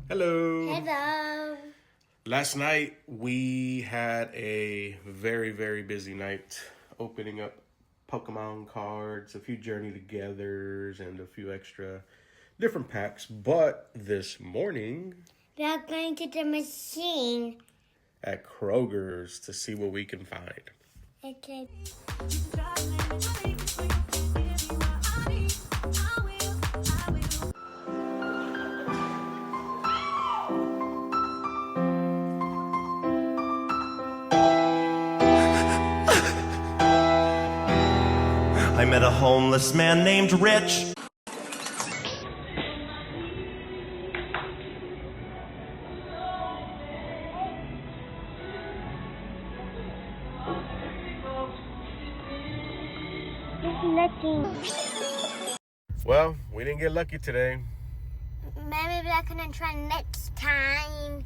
Hello. Hello. Last night we had a very, very busy night opening up Pokemon cards, a few Journey Togethers, and a few extra different packs. But this morning We are going to the machine. at Krogers to see what we can find. Okay. I met a homeless man named Rich. Nothing. Well, we didn't get lucky today. Maybe we're gonna try next time.